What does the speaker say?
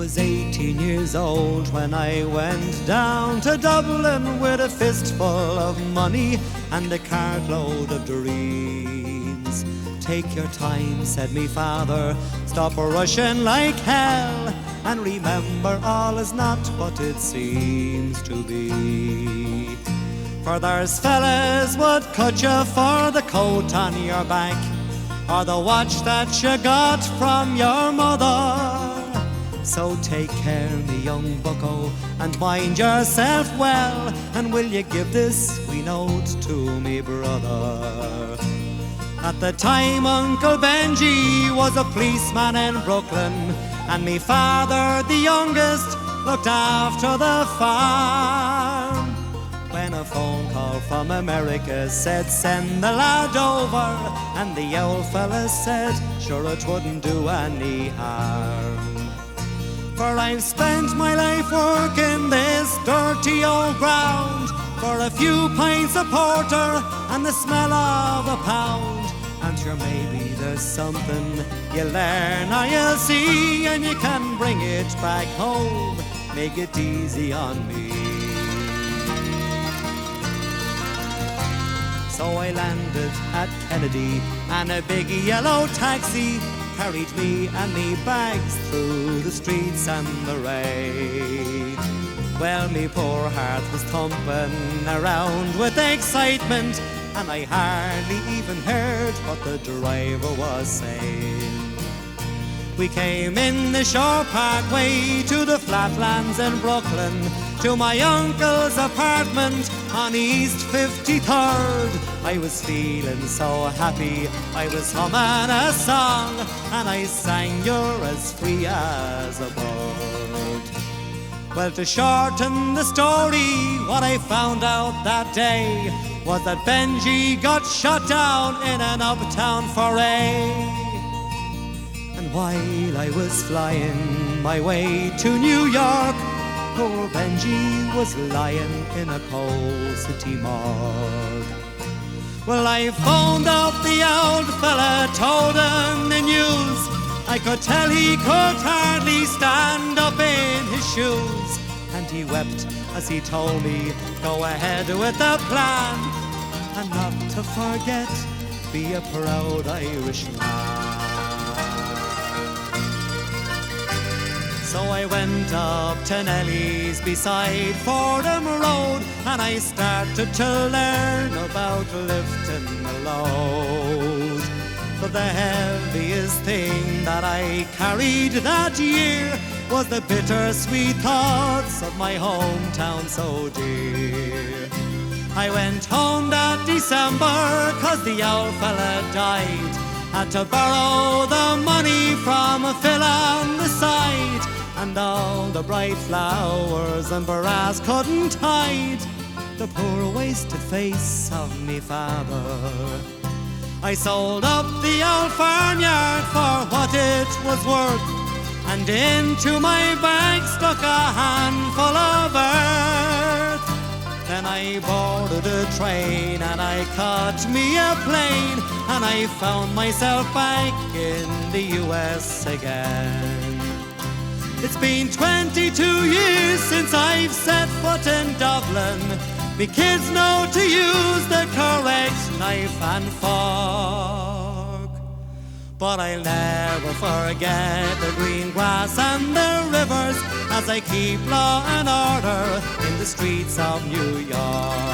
was 18 years old when I went down to Dublin with a fistful of money and a cartload of dreams. Take your time, said me father, stop rushing like hell, and remember all is not what it seems to be. For there's fellas would cut you for the coat on your back, or the watch that you got from your mother. So take care, me young bucko, and mind yourself well, and will you give this wee note to me brother? At the time Uncle Benji was a policeman in Brooklyn, and me father, the youngest, looked after the farm. When a phone call from America said send the lad over, and the old fella said sure it wouldn't do any harm. For I've spent my life working this dirty old ground for a few pints of porter and the smell of a pound. And sure maybe there's something you learn or you'll see, and you can bring it back home, make it easy on me. So I landed at Kennedy, and a big yellow taxi carried me and me bags through the streets and the rain. Well, me poor heart was thumping around with excitement, and I hardly even heard what the driver was saying. We came in the Shore Parkway to the flatlands in Brooklyn, to my uncle's apartment on East 53rd. I was feeling so happy, I was humming a song, and I sang "You're as free as a bird." Well, to shorten the story, what I found out that day was that Benji got shot down in an uptown foray. And while I was flying my way to New York, poor Benji was lying in a cold city morgue. Well, I phoned up the old fella, told him the news. I could tell he could hardly stand up in his shoes, and he wept as he told me, go ahead with the plan, and not to forget, be a proud Irishman. So I went up to Nelly's beside Fordham Road, and I started to learn about lifting the load. But the heaviest thing that I carried that year was the bittersweet thoughts of my hometown so dear. I went home that December 'cause the old fella died. Had to borrow the money from Phil on the side, and all the bright flowers and brass couldn't hide the poor wasted face of me father. I sold up the old farmyard for what it was worth, and into my bag stuck a handful of earth. Then I boarded a train and I caught me a plane, and I found myself back in the US again. It's been 22 years since I've set foot in Dublin. Me kids know to use the correct knife and fork, but I'll never forget the green grass and the rivers as I keep law and order in the streets of New York.